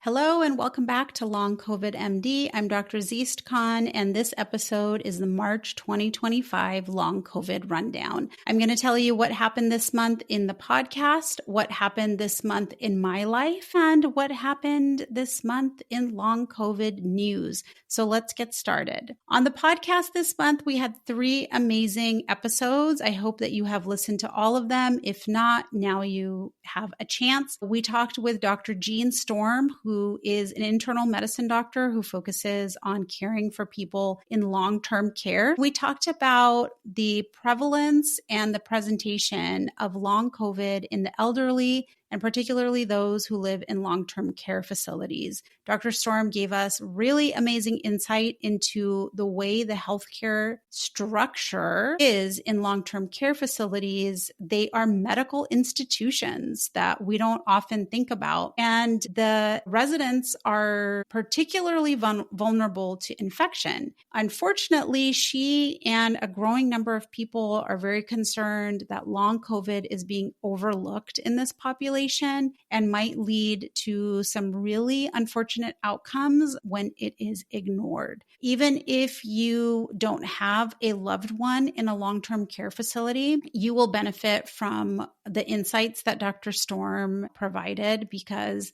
Hello and welcome back to Long COVID MD. I'm Dr. Zeest Khan, and this episode is the March 2025 Long COVID Rundown. I'm going to tell you what happened this month in the podcast, what happened this month in my life, and what happened this month in Long COVID news. So let's get started. On the podcast this month, we had 3 amazing episodes. I hope that you have listened to all of them. If not, now you have a chance. We talked with Dr. Jean Storm, who is an internal medicine doctor who focuses on caring for people in long-term care. We talked about the prevalence and the presentation of long COVID in the elderly, and particularly those who live in long-term care facilities. Dr. Storm gave us really amazing insight into the way the healthcare structure is in long-term care facilities. They are medical institutions that we don't often think about, and the residents are particularly vulnerable to infection. Unfortunately, she and a growing number of people are very concerned that long COVID is being overlooked in this population and might lead to some really unfortunate outcomes when it is ignored. Even if you don't have a loved one in a long-term care facility, you will benefit from the insights that Dr. Storm provided, because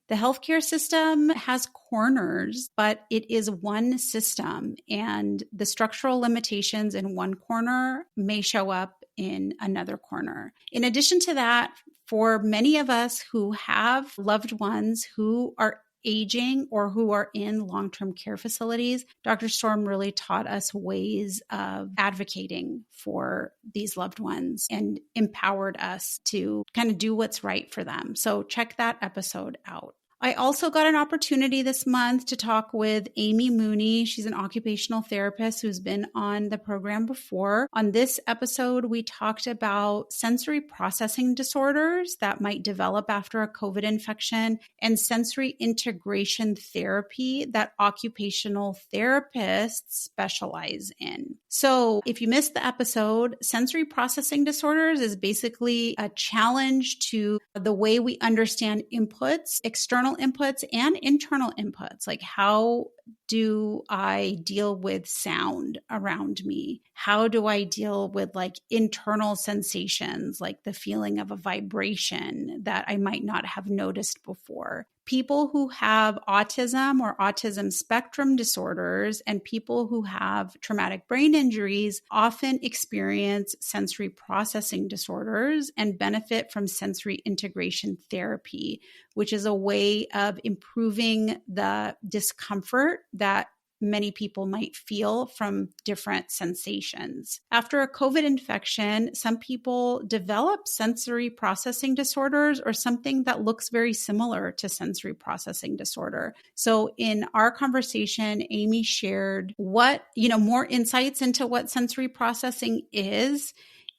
the healthcare system has corners, but it is one system, and the structural limitations in one corner may show up in another corner. In addition to that, for many of us who have loved ones who are aging or who are in long-term care facilities, Dr. Storm really taught us ways of advocating for these loved ones and empowered us to kind of do what's right for them. So check that episode out. I also got an opportunity this month to talk with Amy Mooney. She's an occupational therapist who's been on the program before. On this episode, we talked about sensory processing disorders that might develop after a COVID infection and sensory integration therapy that occupational therapists specialize in. So if you missed the episode, sensory processing disorders is basically a challenge to the way we understand inputs, external inputs and internal inputs. Like, how do I deal with sound around me? How do I deal with internal sensations, like the feeling of a vibration that I might not have noticed before? People who have autism or autism spectrum disorders and people who have traumatic brain injuries often experience sensory processing disorders and benefit from sensory integration therapy, which is a way of improving the discomfort that many people might feel from different sensations. After a COVID infection, some people develop sensory processing disorders or something that looks very similar to sensory processing disorder. So in our conversation, Amy shared more insights into what sensory processing is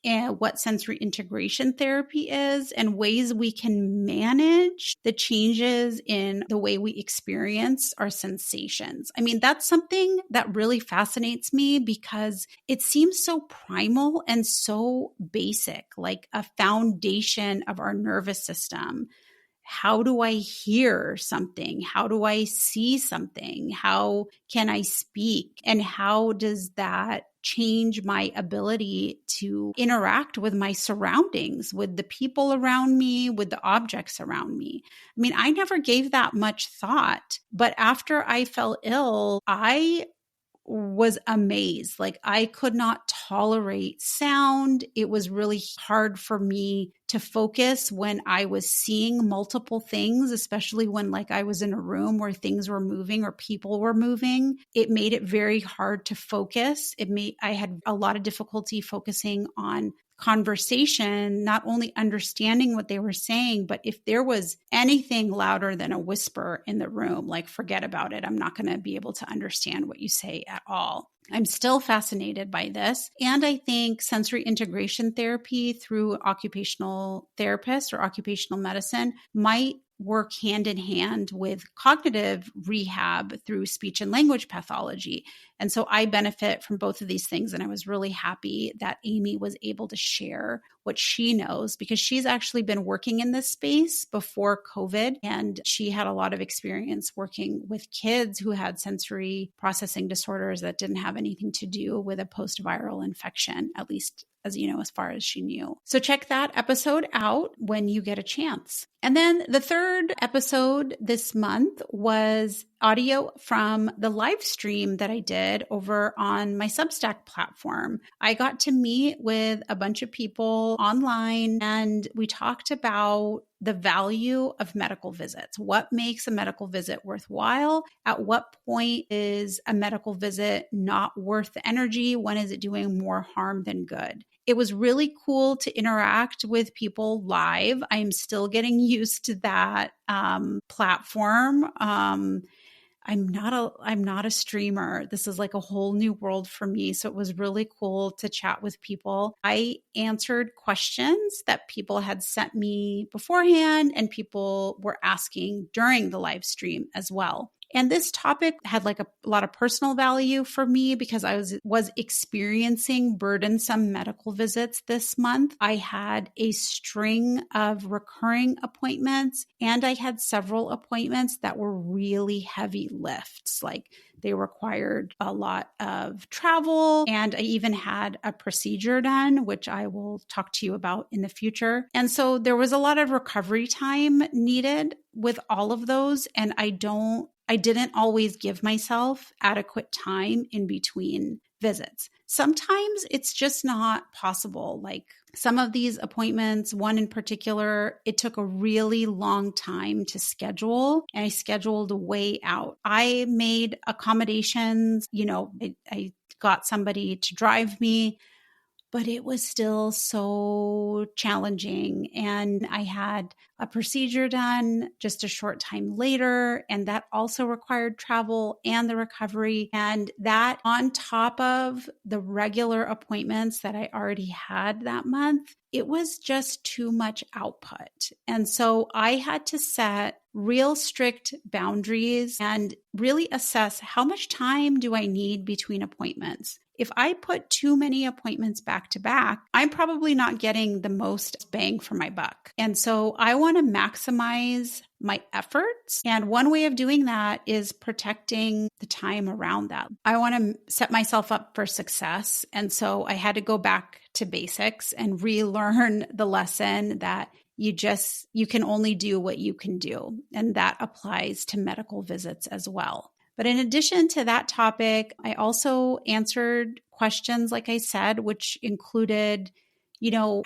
and what sensory integration therapy is, and ways we can manage the changes in the way we experience our sensations. I mean, that's something that really fascinates me because it seems so primal and so basic, like a foundation of our nervous system. How do I hear something? How do I see something? How can I speak? And how does that change my ability to interact with my surroundings, with the people around me, with the objects around me? I mean, I never gave that much thought, but after I fell ill, I was amazed. Like, I could not tolerate sound. It was really hard for me to focus when I was seeing multiple things, especially when I was in a room where things were moving or people were moving. It made it very hard to focus. I had a lot of difficulty focusing on conversation, not only understanding what they were saying, but if there was anything louder than a whisper in the room, forget about it. I'm not going to be able to understand what you say at all. I'm still fascinated by this. And I think sensory integration therapy through occupational therapists or occupational medicine might work hand in hand with cognitive rehab through speech and language pathology. And so I benefit from both of these things. And I was really happy that Amy was able to share what she knows, because she's actually been working in this space before COVID, and she had a lot of experience working with kids who had sensory processing disorders that didn't have anything to do with a post-viral infection, at least as far as she knew. So check that episode out when you get a chance. And then the third episode this month was audio from the live stream that I did over on my Substack platform. I got to meet with a bunch of people online, and we talked about the value of medical visits. What makes a medical visit worthwhile? At what point is a medical visit not worth the energy? When is it doing more harm than good? It was really cool to interact with people live. I am still getting used to that platform. I'm not a streamer. This is like a whole new world for me. So it was really cool to chat with people. I answered questions that people had sent me beforehand, and people were asking during the live stream as well. And this topic had like a lot of personal value for me because I was experiencing burdensome medical visits this month. I had a string of recurring appointments, and I had several appointments that were really heavy lifts. Like they required a lot of travel, and I even had a procedure done, which I will talk to you about in the future. And so there was a lot of recovery time needed with all of those, and I didn't always give myself adequate time in between visits. Sometimes it's just not possible. Like some of these appointments, one in particular, it took a really long time to schedule, and I scheduled way out. I made accommodations, I got somebody to drive me, but it was still so challenging. And I had a procedure done just a short time later, and that also required travel and the recovery. And that on top of the regular appointments that I already had that month, it was just too much output. And so I had to set real strict boundaries and really assess how much time do I need between appointments. If I put too many appointments back to back, I'm probably not getting the most bang for my buck. And so I want to maximize my efforts. And one way of doing that is protecting the time around that. I want to set myself up for success. And so I had to go back to basics and relearn the lesson that you can only do what you can do. And that applies to medical visits as well. But in addition to that topic, I also answered questions, like I said, which included,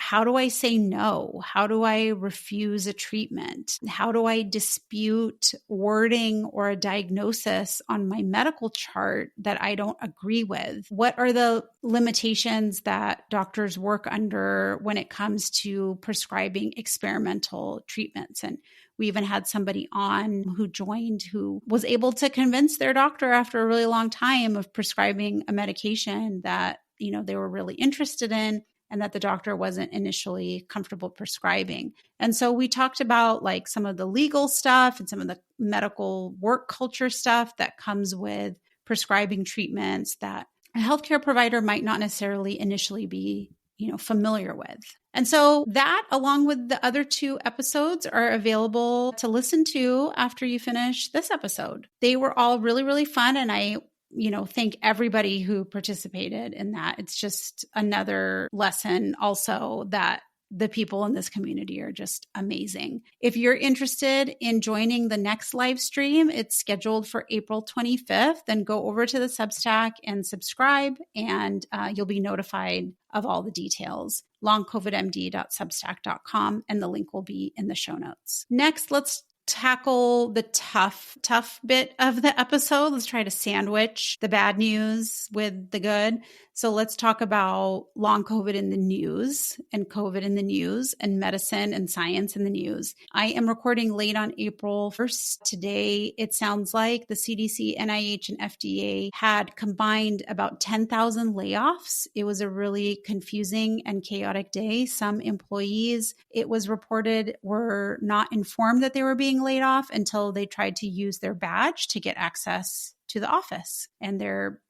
how do I say no? How do I refuse a treatment? How do I dispute wording or a diagnosis on my medical chart that I don't agree with? What are the limitations that doctors work under when it comes to prescribing experimental treatments? And we even had somebody on who joined who was able to convince their doctor after a really long time of prescribing a medication that, they were really interested in, and that the doctor wasn't initially comfortable prescribing. And so we talked about like some of the legal stuff and some of the medical work culture stuff that comes with prescribing treatments that a healthcare provider might not necessarily initially be, familiar with. And so that, along with the other two episodes, are available to listen to after you finish this episode. They were all really, really fun. And I thank everybody who participated in that. It's just another lesson also that the people in this community are just amazing. If you're interested in joining the next live stream, it's scheduled for April 25th. Then go over to the Substack and subscribe, and you'll be notified of all the details. longcovidmd.substack.com, and the link will be in the show notes. Next, let's tackle the tough bit of the episode. Let's try to sandwich the bad news with the good. So let's talk about long COVID in the news, and COVID in the news, and medicine and science in the news. I am recording late on April 1st. Today, it sounds like the CDC, NIH, and FDA had combined about 10,000 layoffs. It was a really confusing and chaotic day. Some employees, it was reported, were not informed that they were being laid off until they tried to use their badge to get access to the office, and their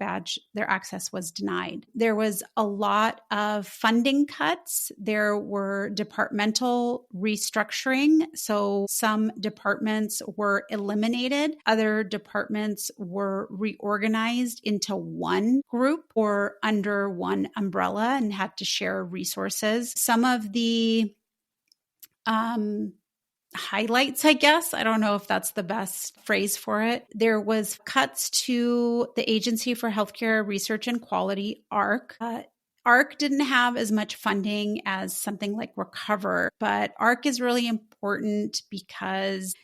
access was denied. There was a lot of funding cuts. There were departmental restructuring. So some departments were eliminated. Other departments were reorganized into one group or under one umbrella and had to share resources. Some of the highlights, I guess. I don't know if that's the best phrase for it. There was cuts to the Agency for Healthcare Research and Quality, ARC. ARC didn't have as much funding as something like RECOVER, but ARC is really important because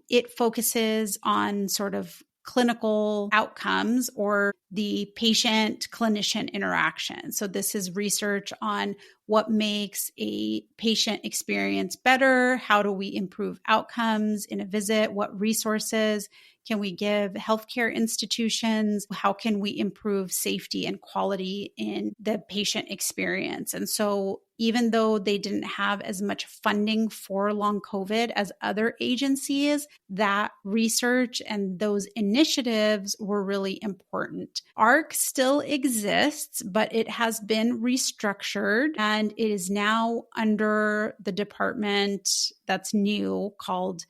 it focuses on sort of clinical outcomes or the patient-clinician interaction. So this is research on what makes a patient experience better, how do we improve outcomes in a visit, what resources can we give healthcare institutions, how can we improve safety and quality in the patient experience. And so even though they didn't have as much funding for long COVID as other agencies, that research and those initiatives were really important. ARC still exists, but it has been restructured and it is now under the department that's new called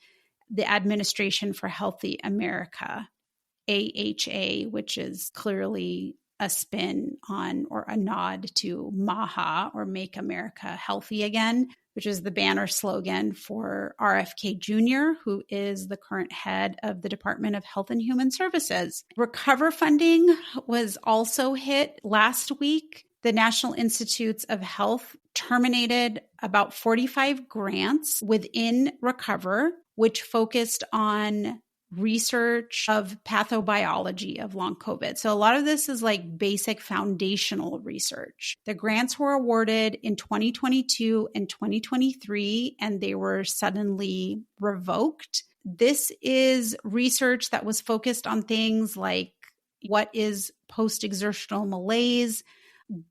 the Administration for Healthy America, AHA, which is clearly a spin on or a nod to MAHA, or Make America Healthy Again, which is the banner slogan for RFK Jr., who is the current head of the Department of Health and Human Services. RECOVER funding was also hit last week. The National Institutes of Health terminated about 45 grants within RECOVER, which focused on research of pathobiology of long COVID. So a lot of this is like basic foundational research. The grants were awarded in 2022 and 2023, and they were suddenly revoked. This is research that was focused on things like what is post-exertional malaise?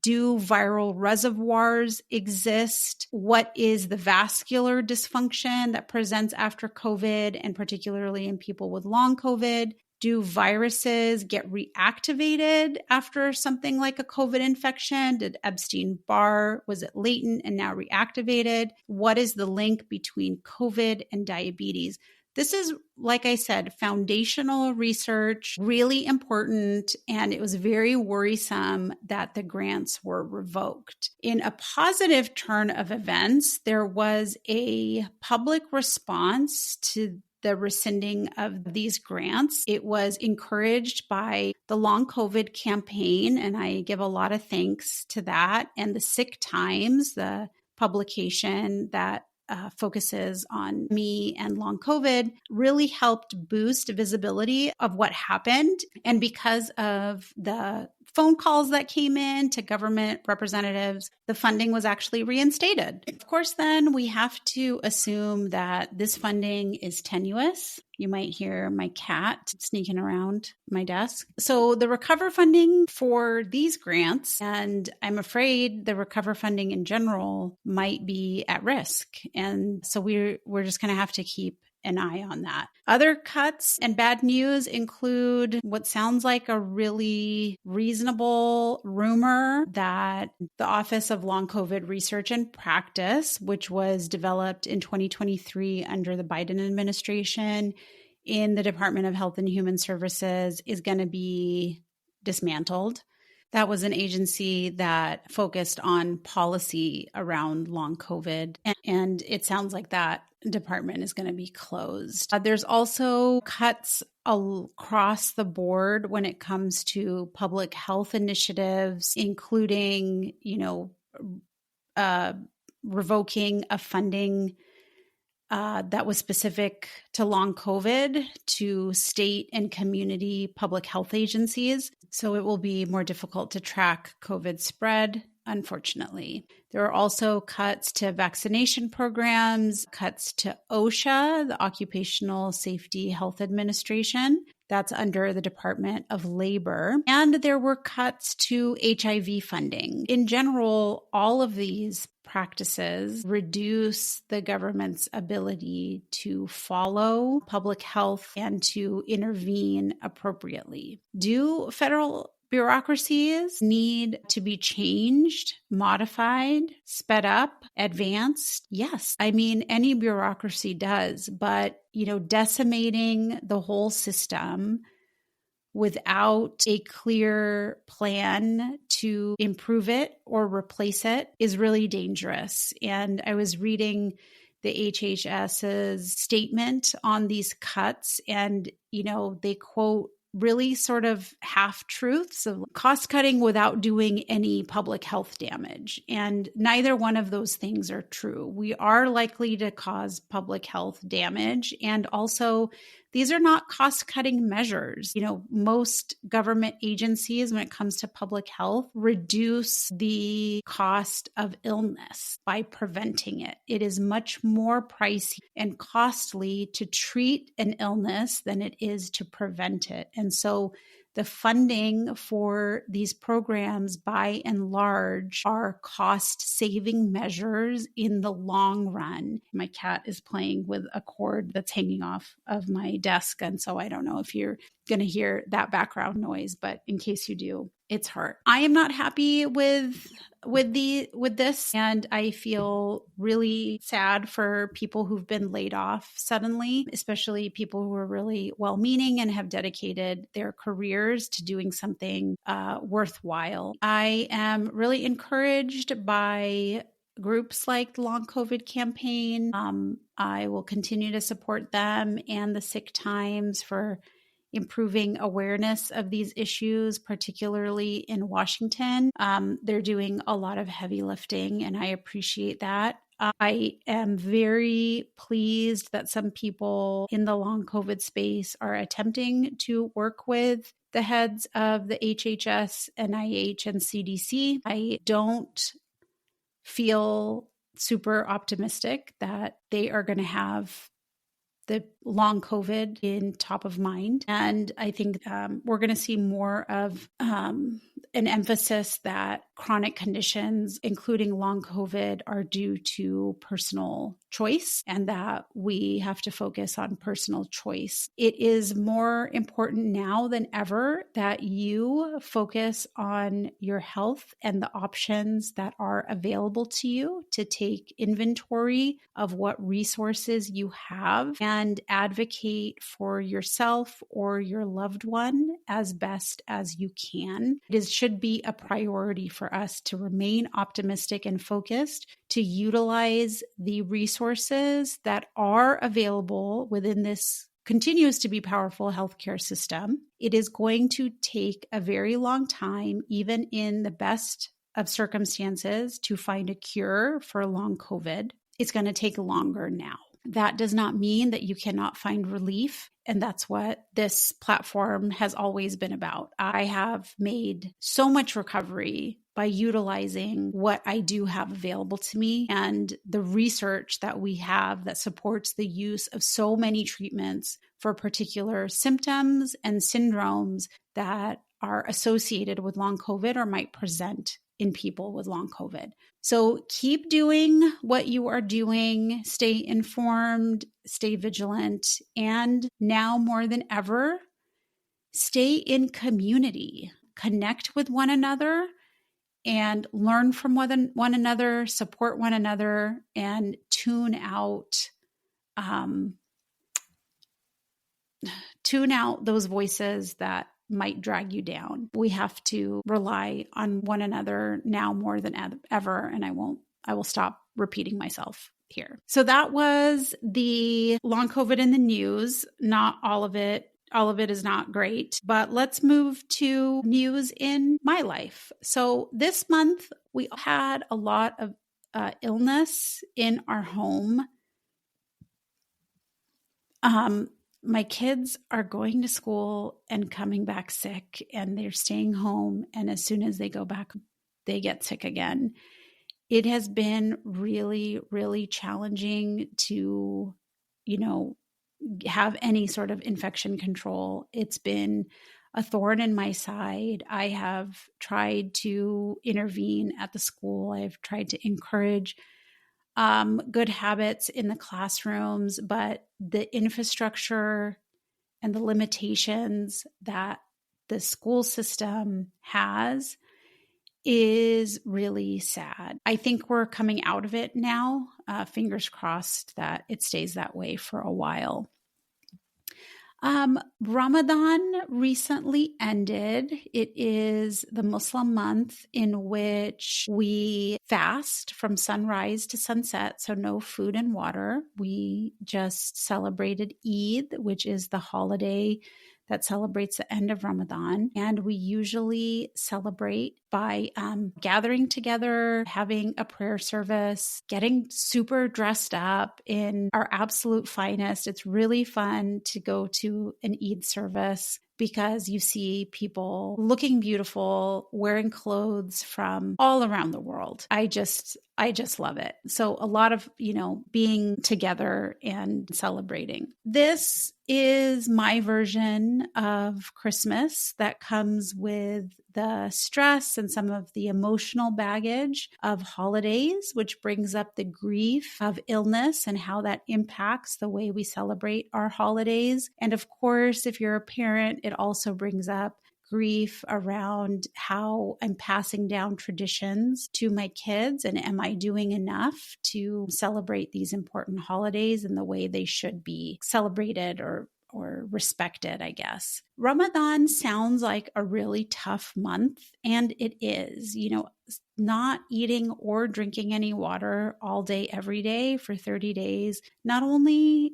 Do viral reservoirs exist? What is the vascular dysfunction that presents after COVID, and particularly in people with long COVID? Do viruses get reactivated after something like a COVID infection? Did Epstein-Barr, was it latent and now reactivated? What is the link between COVID and diabetes? This is, like I said, foundational research, really important, and it was very worrisome that the grants were revoked. In a positive turn of events, there was a public response to the rescinding of these grants. It was encouraged by the Long COVID campaign, and I give a lot of thanks to that, and the Sick Times, the publication that focuses on me and long COVID, really helped boost visibility of what happened. And because of the phone calls that came in to government representatives, the funding was actually reinstated. Of course, then we have to assume that this funding is tenuous. You might hear my cat sneaking around my desk. So the RECOVER funding for these grants, and I'm afraid the RECOVER funding in general might be at risk. And so we're just going to have to keep an eye on that. Other cuts and bad news include what sounds like a really reasonable rumor that the Office of Long COVID Research and Practice, which was developed in 2023 under the Biden administration in the Department of Health and Human Services, is going to be dismantled. That was an agency that focused on policy around long COVID. And it sounds like that department is going to be closed. There's also cuts across the board when it comes to public health initiatives, including, revoking a funding that was specific to long COVID to state and community public health agencies. So it will be more difficult to track COVID spread unfortunately. There are also cuts to vaccination programs, cuts to OSHA, the Occupational Safety Health Administration. That's under the Department of Labor. And there were cuts to HIV funding. In general, all of these practices reduce the government's ability to follow public health and to intervene appropriately. Do federal bureaucracies need to be changed, modified, sped up, advanced? Yes. I mean, any bureaucracy does, but, decimating the whole system without a clear plan to improve it or replace it is really dangerous. And I was reading the HHS's statement on these cuts, and, they quote really sort of half-truths of cost cutting without doing any public health damage. And neither one of those things are true. We are likely to cause public health damage. And also, these are not cost-cutting measures. Most government agencies, when it comes to public health, reduce the cost of illness by preventing it. It is much more pricey and costly to treat an illness than it is to prevent it. And so the funding for these programs, by and large, are cost-saving measures in the long run. My cat is playing with a cord that's hanging off of my desk, and so I don't know if you're going to hear that background noise, but in case you do, it's her. I am not happy with this, and I feel really sad for people who've been laid off suddenly, especially people who are really well-meaning and have dedicated their careers to doing something worthwhile. I am really encouraged by groups like the Long COVID campaign. I will continue to support them and the Sick Times for improving awareness of these issues, particularly in Washington. They're doing a lot of heavy lifting, and I appreciate that. I am very pleased that some people in the long COVID space are attempting to work with the heads of the HHS, NIH, and CDC. I don't feel super optimistic that they are going to have the long COVID in top of mind. And I think we're going to see more of an emphasis that chronic conditions, including long COVID, are due to personal choice, and that we have to focus on personal choice. It is more important now than ever that you focus on your health and the options that are available to you to take inventory of what resources you have and advocate for yourself or your loved one as best as you can. It should be a priority for us to remain optimistic and focused, to utilize the resources that are available within this continues to be powerful healthcare system. It is going to take a very long time, even in the best of circumstances, to find a cure for long COVID. It's going to take longer now. That does not mean that you cannot find relief. And that's what this platform has always been about. I have made so much recovery by utilizing what I do have available to me and the research that we have that supports the use of so many treatments for particular symptoms and syndromes that are associated with long COVID or might present in people with long COVID. So keep doing what you are doing, stay informed, stay vigilant, and now more than ever, stay in community, connect with one another, and learn from one another, support one another, and tune out those voices that might drag you down. We have to rely on one another now more than ever, and I will stop repeating myself here. So that was the long COVID in the news. Not all of it. All of it is not great, but let's move to news in my life. So this month we had a lot of illness in our home. My kids are going to school and coming back sick, and they're staying home. And as soon as they go back, they get sick again. It has been really, really challenging to, have any sort of infection control. It's been a thorn in my side. I have tried to intervene at the school. I've tried to encourage good habits in the classrooms, but the infrastructure and the limitations that the school system has is really sad. I think we're coming out of it now. Fingers crossed that it stays that way for a while. Ramadan recently ended. It is the Muslim month in which we fast from sunrise to sunset, so no food and water. We just celebrated Eid, which is the holiday that celebrates the end of Ramadan. And we usually celebrate by gathering together, having a prayer service, getting super dressed up in our absolute finest. It's really fun to go to an Eid service because you see people looking beautiful, wearing clothes from all around the world. I just love it. So a lot of, being together and celebrating. This is my version of Christmas that comes with the stress and some of the emotional baggage of holidays, which brings up the grief of illness and how that impacts the way we celebrate our holidays. And of course, if you're a parent, it also brings up grief around how I'm passing down traditions to my kids, and am I doing enough to celebrate these important holidays in the way they should be celebrated or respected, I guess. Ramadan sounds like a really tough month, and it is. Not eating or drinking any water all day, every day for 30 days, not only,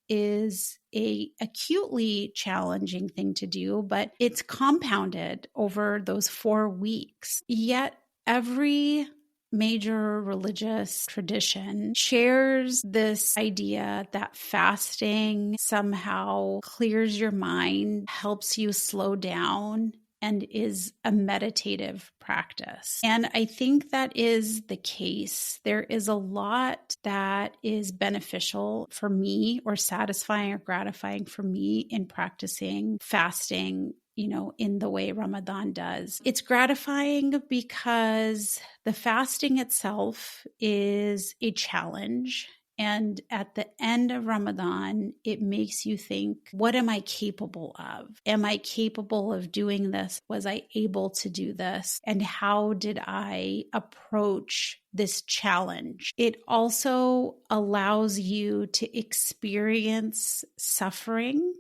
is a acutely challenging thing to do, but it's compounded over those 4 weeks. Yet every major religious tradition shares this idea that fasting somehow clears your mind, helps you slow down, and is a meditative practice. And I think that is the case. There is a lot that is beneficial for me, or satisfying or gratifying for me, in practicing fasting, in the way Ramadan does. It's gratifying because the fasting itself is a challenge. And at the end of Ramadan, it makes you think, what am I capable of? Am I capable of doing this? Was I able to do this? And how did I approach this challenge? It also allows you to experience suffering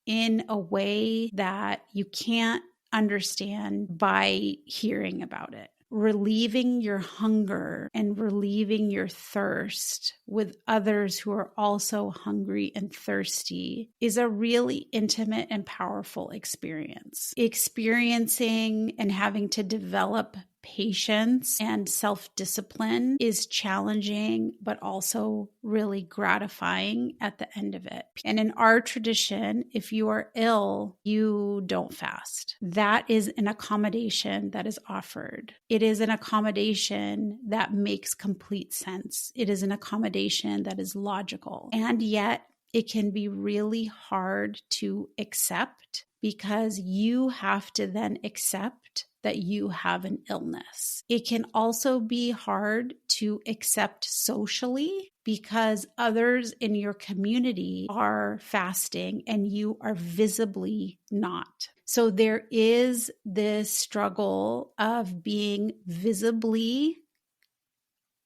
in a way that you can't understand by hearing about it. Relieving your hunger and relieving your thirst with others who are also hungry and thirsty is a really intimate and powerful experience. Experiencing and having to develop patience and self-discipline is challenging, but also really gratifying at the end of it. And in our tradition, if you are ill, you don't fast. That is an accommodation that is offered. It is an accommodation that makes complete sense. It is an accommodation that is logical. And yet, it can be really hard to accept, because you have to then accept that you have an illness. It can also be hard to accept socially, because others in your community are fasting and you are visibly not. So there is this struggle of being visibly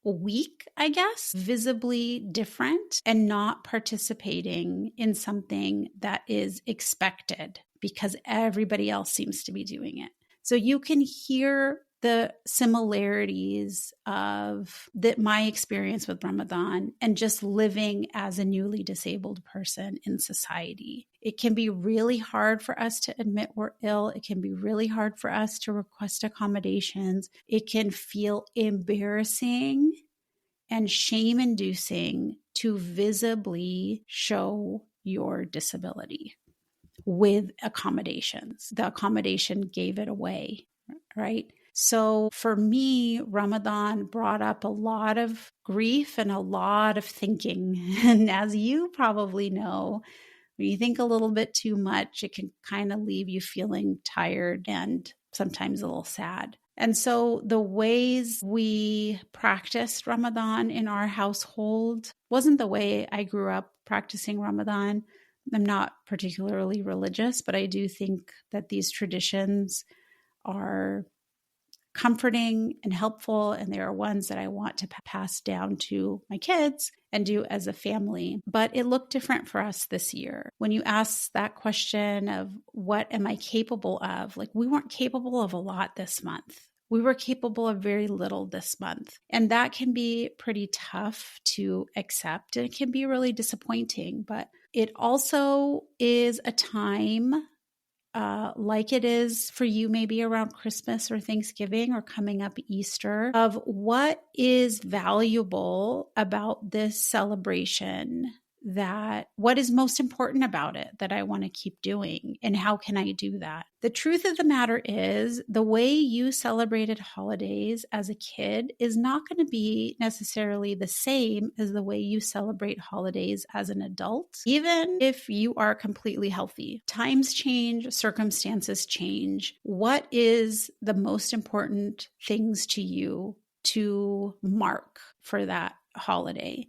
weak, I guess, visibly different, and not participating in something that is expected because everybody else seems to be doing it. So you can hear the similarities of my experience with Ramadan and just living as a newly disabled person in society. It can be really hard for us to admit we're ill. It can be really hard for us to request accommodations. It can feel embarrassing and shame-inducing to visibly show your disability with accommodations. The accommodation gave it away, right? So for me, Ramadan brought up a lot of grief and a lot of thinking. And as you probably know, when you think a little bit too much, it can kind of leave you feeling tired and sometimes a little sad. And so the ways we practiced Ramadan in our household wasn't the way I grew up practicing Ramadan. I'm not particularly religious, but I do think that these traditions are comforting and helpful, and they are ones that I want to pass down to my kids and do as a family. But it looked different for us this year. When you ask that question of what am I capable of, like we weren't capable of a lot this month. We were capable of very little this month. And that can be pretty tough to accept, and it can be really disappointing. But it also is a time like it is for you, maybe around Christmas or Thanksgiving or coming up Easter, of what is valuable about this celebration, that what is most important about it that I want to keep doing, and how can I do that? The truth of the matter is the way you celebrated holidays as a kid is not going to be necessarily the same as the way you celebrate holidays as an adult, even if you are completely healthy. Times change, circumstances change. What is the most important things to you to mark for that holiday?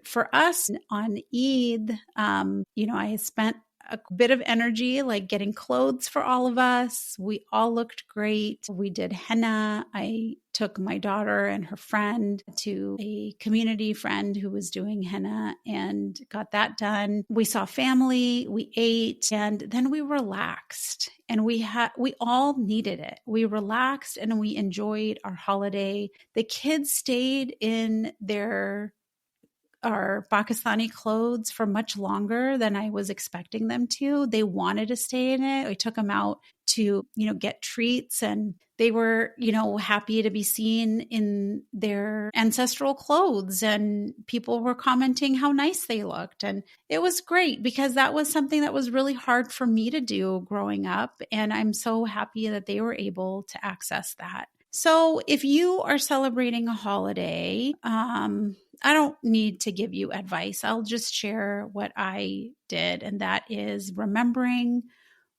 For us on Eid, I had spent a bit of energy like getting clothes for all of us. We all looked great. We did henna. I took my daughter and her friend to a community friend who was doing henna and got that done. We saw family, we ate, and then we relaxed. And we all needed it. We relaxed and we enjoyed our holiday. The kids stayed in our Pakistani clothes for much longer than I was expecting them to. They wanted to stay in it. I took them out to, get treats, and they were, happy to be seen in their ancestral clothes, and people were commenting how nice they looked. And it was great because that was something that was really hard for me to do growing up. And I'm so happy that they were able to access that. So if you are celebrating a holiday, I don't need to give you advice. I'll just share what I did, and that is remembering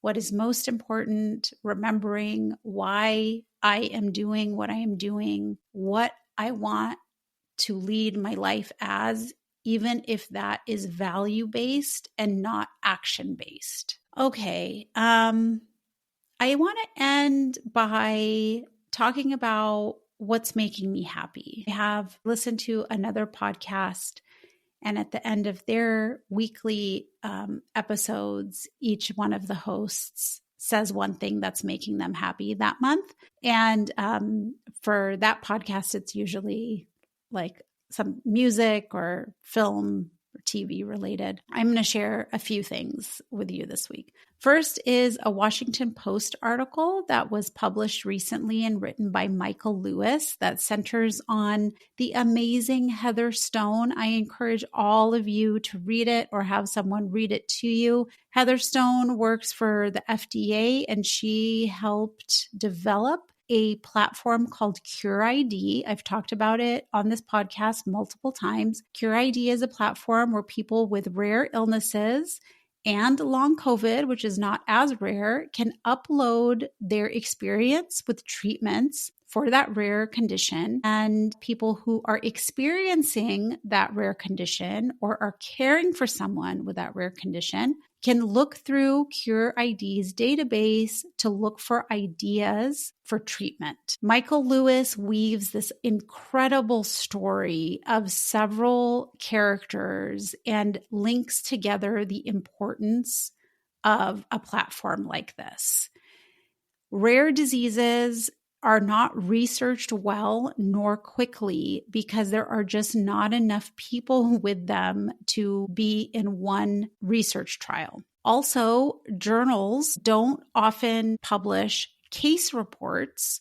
what is most important, remembering why I am doing what I am doing, what I want to lead my life as, even if that is value-based and not action-based. Okay, I want to end by talking about what's making me happy. I have listened to another podcast, and at the end of their weekly episodes, each one of the hosts says one thing that's making them happy that month. And for that podcast, it's usually like some music or film or TV related. I'm going to share a few things with you this week. First is a Washington Post article that was published recently and written by Michael Lewis that centers on the amazing Heather Stone. I encourage all of you to read it or have someone read it to you. Heather Stone works for the FDA, and she helped develop a platform called CureID. I've talked about it on this podcast multiple times. CureID is a platform where people with rare illnesses and long COVID, which is not as rare, can upload their experience with treatments for that rare condition. And people who are experiencing that rare condition or are caring for someone with that rare condition can look through CureID's database to look for ideas for treatment. Michael Lewis weaves this incredible story of several characters and links together the importance of a platform like this. Rare diseases are not researched well nor quickly because there are just not enough people with them to be in one research trial. Also, journals don't often publish case reports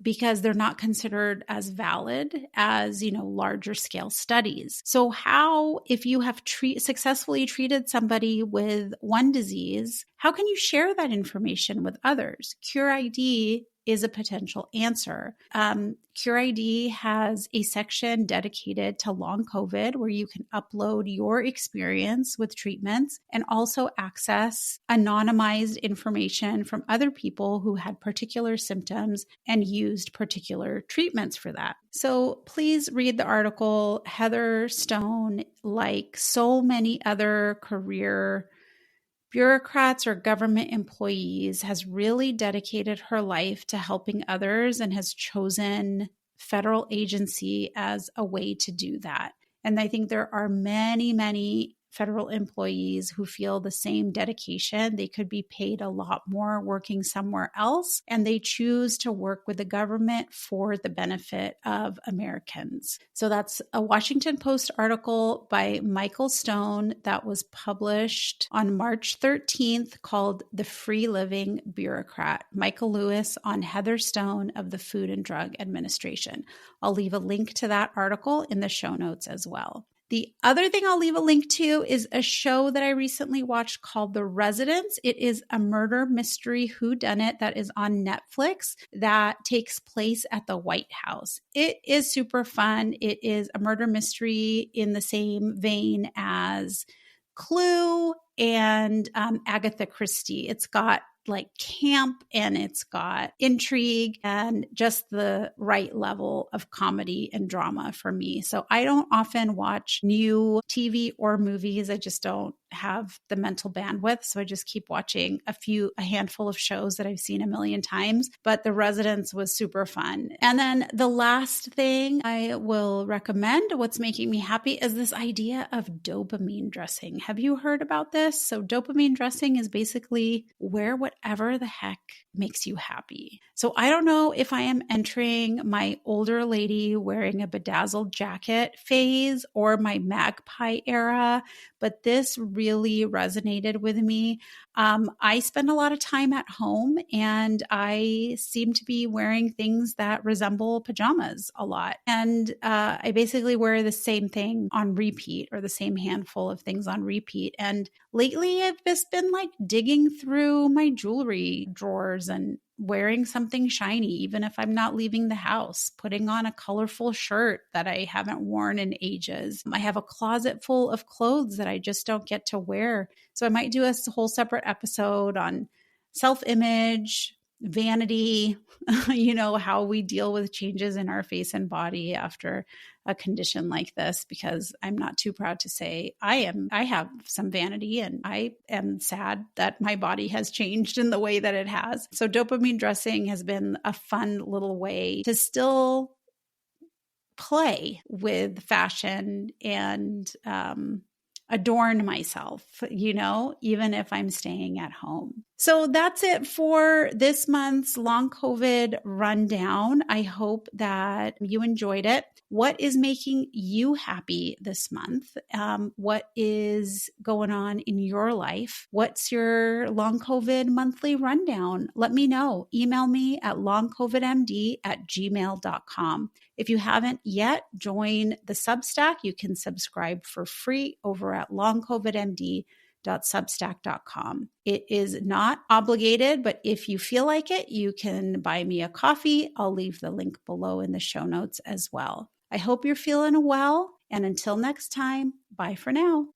because they're not considered as valid as, larger scale studies. So how, if you have successfully treated somebody with one disease, how can you share that information with others? Cure ID is a potential answer. Cure ID has a section dedicated to long COVID where you can upload your experience with treatments and also access anonymized information from other people who had particular symptoms and used particular treatments for that. So please read the article. Heather Stone, like so many other career bureaucrats or government employees, has really dedicated her life to helping others and has chosen federal agency as a way to do that. And I think there are many, many federal employees who feel the same dedication. They could be paid a lot more working somewhere else, and they choose to work with the government for the benefit of Americans. So that's a Washington Post article by Michael Stone that was published on March 13th called The Free Living Bureaucrat, Michael Lewis on Heather Stone of the Food and Drug Administration. I'll leave a link to that article in the show notes as well. The other thing I'll leave a link to is a show that I recently watched called The Residents. It is a murder mystery whodunit that is on Netflix that takes place at the White House. It is super fun. It is a murder mystery in the same vein as Clue and Agatha Christie. It's got like camp and it's got intrigue and just the right level of comedy and drama for me. So I don't often watch new TV or movies. I just don't have the mental bandwidth. So I just keep watching a handful of shows that I've seen a million times, but The Residents was super fun. And then the last thing I will recommend, what's making me happy, is this idea of dopamine dressing. Have you heard about this? So dopamine dressing is basically wear whatever the heck makes you happy. So I don't know if I am entering my older lady wearing a bedazzled jacket phase or my magpie era, but this really resonated with me. I spend a lot of time at home and I seem to be wearing things that resemble pajamas a lot. And I basically wear the same thing on repeat, or the same handful of things on repeat. And lately I've just been like digging through my jewelry drawers and wearing something shiny, even if I'm not leaving the house, putting on a colorful shirt that I haven't worn in ages. I have a closet full of clothes that I just don't get to wear. So I might do a whole separate episode on self-image, vanity, how we deal with changes in our face and body after a condition like this, because I'm not too proud to say I have some vanity and I am sad that my body has changed in the way that it has. So dopamine dressing has been a fun little way to still play with fashion and adorn myself, even if I'm staying at home. So that's it for this month's long COVID rundown. I hope that you enjoyed it. What is making you happy this month? What is going on in your life? What's your long COVID monthly rundown? Let me know. Email me at longcovidmd@gmail.com. If you haven't yet, join the Substack. You can subscribe for free over at longcovidmd.substack.com. It is not obligated, but if you feel like it, you can buy me a coffee. I'll leave the link below in the show notes as well. I hope you're feeling well, and until next time, bye for now.